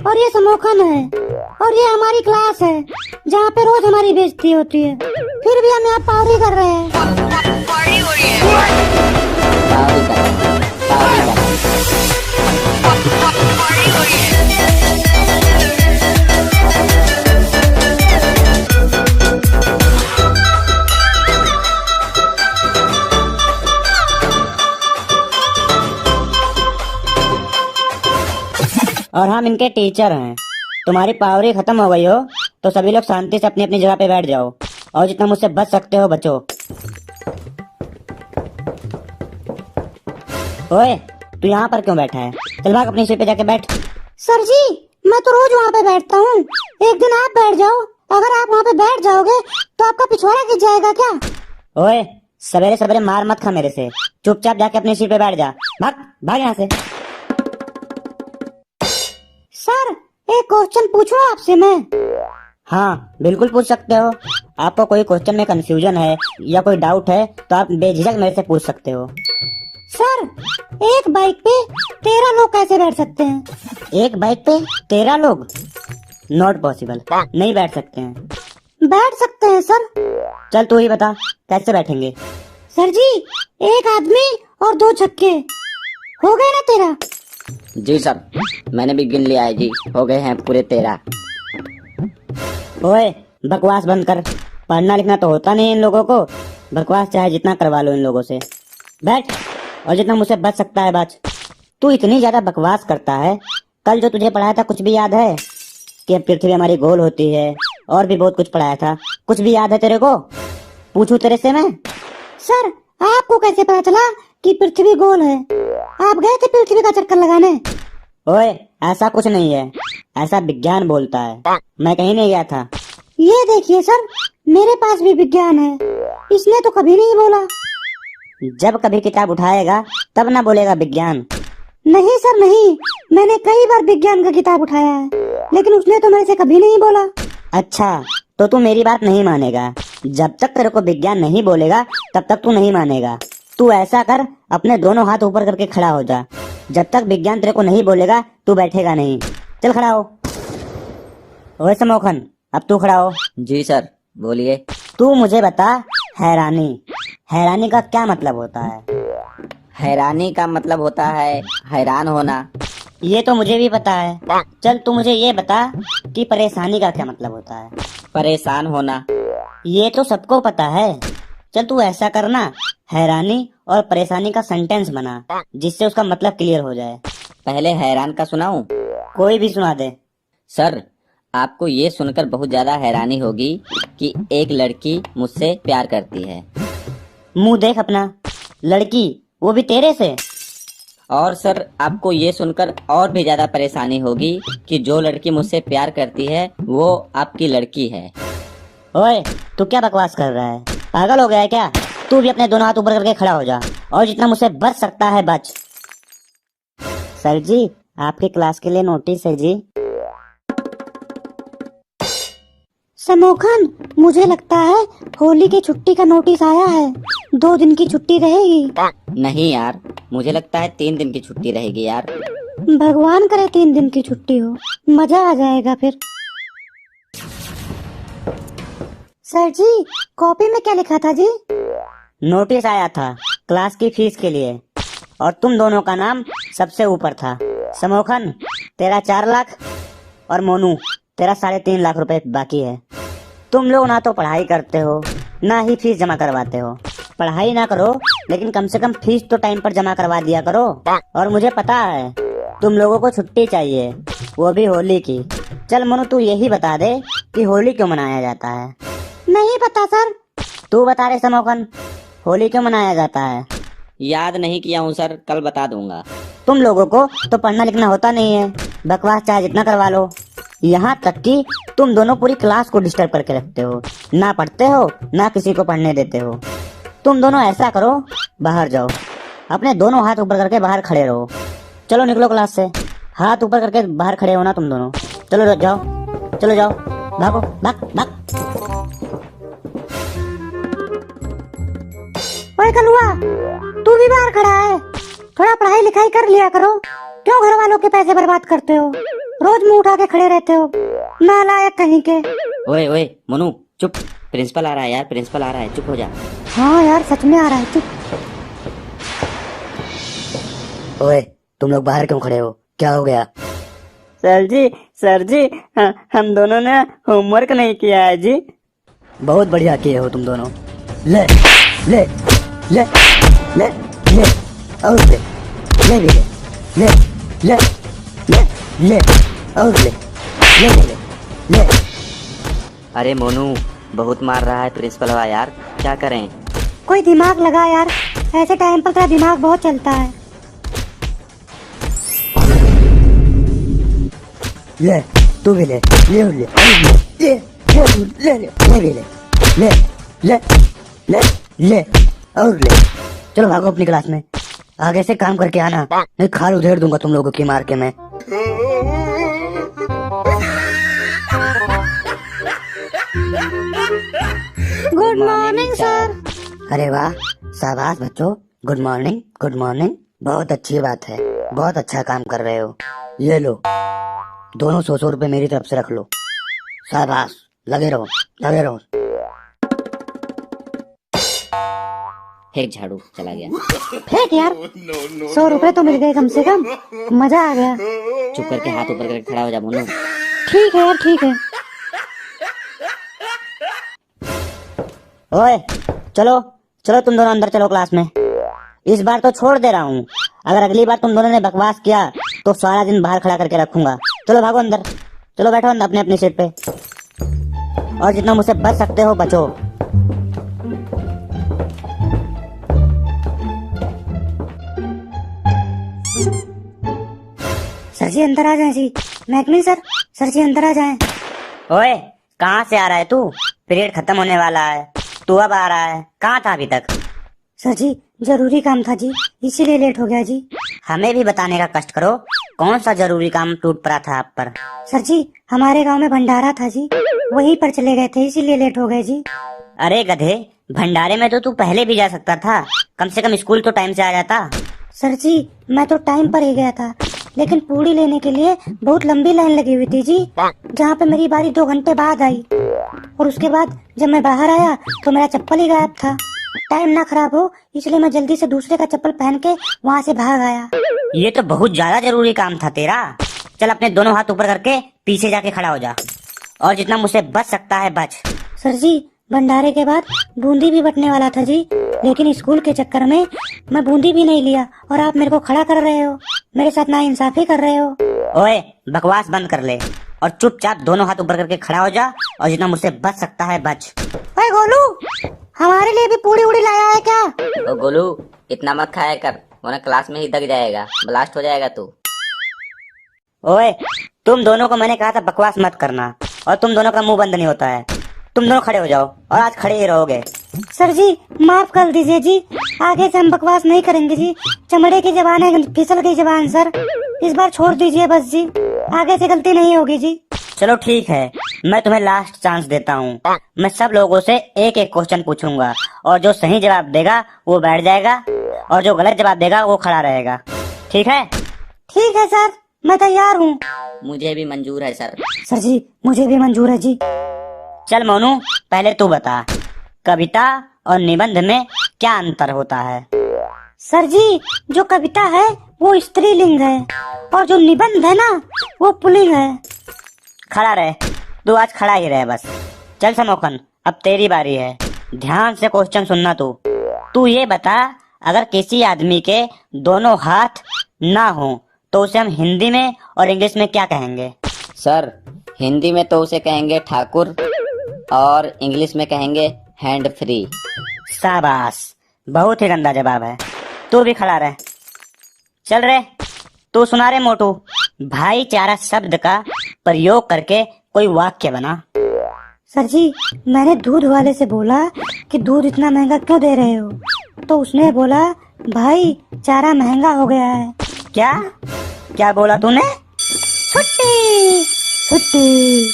और ये समोखन है और ये हमारी क्लास है जहाँ पे रोज हमारी बेइज्जती होती है, फिर भी हम यहाँ पावरी कर रहे हैं। पार्टी हो रही है। पार्टी हो रही है। और हम इनके टीचर हैं। तुम्हारी पावरी खत्म हो गई हो तो सभी लोग शांति से अपनी अपनी जगह पे बैठ जाओ और जितना मुझसे बच सकते हो बचो। ओए, तू यहाँ पर क्यों बैठा है? चल भाग अपनी सीट पे जाके बैठ। सर जी, मैं तो रोज वहाँ पे बैठता हूँ, एक दिन आप बैठ जाओ। अगर आप वहाँ पे बैठ जाओगे तो आपका पिछवाड़ा खिंच जाएगा क्या? ओए, सवेरे सवेरे मार मत खा मेरे से, चुपचाप जाके अपनी सीट पे बैठ जा। भाग भाग यहाँ से। सर, एक क्वेश्चन पूछूं आपसे मैं? हाँ, बिल्कुल पूछ सकते हो। आपको कोई क्वेश्चन में कंफ्यूजन है या कोई डाउट है तो आप बेझिझक मेरे से पूछ सकते हो। सर, एक बाइक पे 13 लोग कैसे बैठ सकते हैं? एक बाइक पे 13 लोग? नॉट पॉसिबल, नहीं बैठ सकते हैं। बैठ सकते हैं सर। चल तू ही बता, कैसे बैठेंगे? सर जी, एक आदमी और 2 छक्के, हो गए ना 13? जी सर, मैंने भी गिन लिया है जी, हो गए हैं पूरे 13। ओए, बकवास बंद कर। पढ़ना लिखना तो होता नहीं इन लोगों को, बकवास चाहे जितना करवा लो इन लोगों से। बैठ और जितना मुझसे बच सकता है बच। तू इतनी ज्यादा बकवास करता है, कल जो तुझे पढ़ाया था कुछ भी याद है? कि पृथ्वी हमारी गोल होती है, और भी बहुत कुछ पढ़ाया था, कुछ भी याद है तेरे को? पूछूं तेरे से मैं? सर, आपको कैसे पता चला कि पृथ्वी गोल है? आप गए थे पृथ्वी का चक्कर लगाने? ओए, ऐसा कुछ नहीं है, ऐसा विज्ञान बोलता है, मैं कहीं नहीं गया था। ये देखिए सर, मेरे पास भी विज्ञान है, इसने तो कभी नहीं बोला। जब कभी किताब उठाएगा तब ना बोलेगा विज्ञान। नहीं सर नहीं, मैंने कई बार विज्ञान का किताब उठाया है, लेकिन उसने तो मेरे से कभी नहीं बोला। अच्छा, तो तू मेरी बात नहीं मानेगा। जब तक तेरे को विज्ञान नहीं बोलेगा तब तक तू नहीं मानेगा। तू ऐसा कर, अपने दोनों हाथ ऊपर करके खड़ा हो जा। जब तक विज्ञान तेरे को नहीं बोलेगा तू बैठेगा नहीं। चल खड़ा हो। ओए समोखन, अब तू खड़ा हो। जी सर, बोलिए। तू मुझे बता, हैरानी, हैरानी का क्या मतलब होता है? हैरानी का मतलब होता है हैरान होना। ये तो मुझे भी पता है। चल तू मुझे ये बता कि परेशानी का क्या मतलब होता है? परेशान होना। ये तो सबको पता है। चल तू ऐसा करना, हैरानी और परेशानी का सेंटेंस बना, जिससे उसका मतलब क्लियर हो जाए। पहले हैरान का सुनाऊं? कोई भी सुना दे। सर, आपको ये सुनकर बहुत ज्यादा हैरानी होगी कि एक लड़की मुझसे प्यार करती है। मुंह देख अपना, लड़की, वो भी तेरे से। और सर, आपको ये सुनकर और भी ज्यादा परेशानी होगी कि जो लड़की मुझसे प्यार करती है वो आपकी लड़की है। ओए, तू क्या बकवास कर रहा है? पागल हो गया है क्या? तू भी अपने दोनों हाथ ऊपर करके खड़ा हो जा और जितना मुझसे बच सकता है बच। सर जी, आपकी क्लास के लिए नोटिस है जी। समोखन, मुझे लगता है होली की छुट्टी का नोटिस आया है। 2 दिन की छुट्टी रहेगी। नहीं यार, मुझे लगता है 3 दिन की छुट्टी रहेगी यार। भगवान करे 3 दिन की छुट्टी हो, मजा आ जाएगा फिर। सर जी, कॉपी में क्या लिखा था जी? नोटिस आया था क्लास की फीस के लिए, और तुम दोनों का नाम सबसे ऊपर था। समोखन, तेरा 4 लाख और मोनू, तेरा 3.5 लाख रुपए बाकी है। तुम लोग ना तो पढ़ाई करते हो, ना ही फीस जमा करवाते हो। पढ़ाई ना करो, लेकिन कम से कम फीस तो टाइम पर जमा करवा दिया करो। और मुझे पता है तुम लोगों को छुट्टी चाहिए, वो भी होली की। चल मोनू, तू यही बता दे कि होली क्यों मनाया जाता है? नहीं पता सर। तू बता रे समोखन, होली क्यों मनाया जाता है? याद नहीं किया हूँ सर, कल बता दूंगा। तुम लोगों को तो पढ़ना लिखना होता नहीं है, बकवास चाहे जितना करवा लो। यहाँ तक कि तुम दोनों पूरी क्लास को डिस्टर्ब करके रखते हो, ना पढ़ते हो ना किसी को पढ़ने देते हो। तुम दोनों ऐसा करो, बाहर जाओ, अपने दोनों हाथ ऊपर करके बाहर खड़े रहो। चलो निकलो क्लास से, हाथ ऊपर करके बाहर खड़े हो ना तुम दोनों। चलो जाओ, चलो जाओ, भागो, भाग भाग। ओए कलुआ, तू भी बाहर खड़ा है, थोड़ा पढ़ाई लिखाई कर लिया करो। क्यों घर वालों के पैसे बर्बाद करते हो? रोज मुंह उठा के खड़े रहते हो, नालायक कहीं के। ओए ओए मोनू चुप, प्रिंसिपल आ रहा है यार, प्रिंसिपल आ रहा है, चुप हो जा। हाँ यार सच में आ रहा है तू। ओए तुम लोग बाहर क्यों खड़े हो, क्या हो गया? सर जी हम दोनों ने होमवर्क नहीं किया है जी। बहुत बढ़िया किए हो तुम दोनों। ले ले ले ले ले और ले भी ले ले ले ले और ले। अरे मोनू बहुत मार रहा है प्रिंसिपल हुआ यार, क्या करें? कोई दिमाग लगा यार, ऐसे टाइम पर तेरा दिमाग बहुत चलता है। ले तू भी ले ले ले ले ले ले भी ले ले ले ले और ले। चलो भागो अपनी क्लास में, आगे से काम करके आना, नहीं खाल उधेड़ दूंगा तुम लोगों की मार के मैं। Good morning sir. अरे वाह, शाबाश बच्चों, गुड मॉर्निंग गुड मॉर्निंग, बहुत अच्छी बात है, बहुत अच्छा काम कर रहे हो। ये लो दोनों 100 रुपए मेरी तरफ से रख लो। शाबाश, लगे रहो लगे रहो। फेंक झाड़ू, चला गया। फेंक यार, 100 रुपए तो मिल गए कम से कम, मजा आ गया। चुप करके हाथ ऊपर करके खड़ा हो जा मोनू। ठीक है यार ठीक है। ओए चलो चलो तुम दोनों अंदर चलो क्लास में। इस बार तो छोड़ दे रहा हूँ, अगर अगली बार तुम दोनों ने बकवास किया तो सारा दिन बाहर खड़ा करके रखूंगा। चलो भागो अंदर, चलो बैठो अंदर अपनी अपनी सीट पे, और जितना मुझसे बच सकते हो बचो। सर जी अंदर आ जाए जी। मैकमिल सर जी अंदर आ जाए। ओए कहाँ से आ रहा है तू? पीरियड खत्म होने वाला है, तू अब आ रहा है, कहाँ था अभी तक? सर जी जरूरी काम था जी, इसीलिए लेट हो गया जी। हमें भी बताने का कष्ट करो, कौन सा जरूरी काम टूट पड़ा था आप पर? सर जी हमारे गांव में भंडारा था जी, वहीं पर चले गए थे इसीलिए लेट हो गए जी। अरे गधे, भंडारे में तो तू पहले भी जा सकता था, कम से कम स्कूल तो टाइम से आ जाता। सर जी मैं तो टाइम पर ही गया था, लेकिन पूड़ी लेने के लिए बहुत लंबी लाइन लगी हुई थी जी, जहाँ पे मेरी बारी 2 घंटे बाद आई, और उसके बाद जब मैं बाहर आया तो मेरा चप्पल ही गायब था। टाइम ना खराब हो इसलिए मैं जल्दी से दूसरे का चप्पल पहन के वहाँ से भाग आया। ये तो बहुत ज्यादा जरूरी काम था तेरा। चल अपने दोनों हाथ ऊपर करके पीछे जाके खड़ा हो जा, और जितना मुझसे बच सकता है बच। सर जी भंडारे के बाद बूंदी भी बटने वाला था जी, लेकिन स्कूल के चक्कर में मैं बूंदी भी नहीं लिया, और आप मेरे को खड़ा कर रहे हो, मेरे साथ नाइंसाफी कर रहे हो। ओए बकवास बंद कर ले, और चुपचाप दोनों हाथ ऊपर करके खड़ा हो जा, और जितना मुझसे बच सकता है बच। ओए गोलू, हमारे लिए भी पूड़ी उड़ी लाया है क्या? ओ गोलू इतना मत खाया कर, वरना क्लास में ही दग जाएगा, ब्लास्ट हो जाएगा तू। ओए तुम दोनों को मैंने कहा था बकवास मत करना, और तुम दोनों का मुंह बंद नहीं होता है। तुम दोनों खड़े हो जाओ, और आज खड़े ही रहोगे। सर जी माफ कर दीजिए जी, आगे से हम बकवास नहीं करेंगे जी, चमड़े की जबान है, फिसल गई जबान सर, इस बार छोड़ दीजिए बस जी, आगे से गलती नहीं होगी जी। चलो ठीक है, मैं तुम्हें लास्ट चांस देता हूँ। मैं सब लोगों से एक एक क्वेश्चन पूछूंगा, और जो सही जवाब देगा वो बैठ जाएगा, और जो गलत जवाब देगा वो खड़ा रहेगा। ठीक है? ठीक है सर, मैं तैयार हूँ। मुझे भी मंजूर है सर। सर जी मुझे भी मंजूर है जी। चल मोनू पहले तू बता, कविता और निबंध में क्या अंतर होता है? सर जी जो कविता है वो स्त्रीलिंग है, और जो निबंध है ना वो पुल्लिंग है। खड़ा रहे, तू आज खड़ा ही रहे बस। चल समोखन अब तेरी बारी है, ध्यान से क्वेश्चन सुनना। तू ये बता, अगर किसी आदमी के दोनों हाथ ना हो तो उसे हम हिंदी में और इंग्लिश में क्या कहेंगे? सर हिंदी में तो उसे कहेंगे ठाकुर, और इंग्लिश में कहेंगे हैंड फ्री। शाबाश, बहुत ही गंदा जवाब है। तू भी खड़ा रहे। चल रे, तू सुना रे मोटू, भाईचारा शब्द का प्रयोग करके कोई वाक्य बना। सर जी मैंने दूध वाले से बोला कि दूध इतना महंगा क्यों दे रहे हो, तो उसने बोला भाई चारा महंगा हो गया है। क्या क्या बोला तूने? छुट्टी छुट्टी।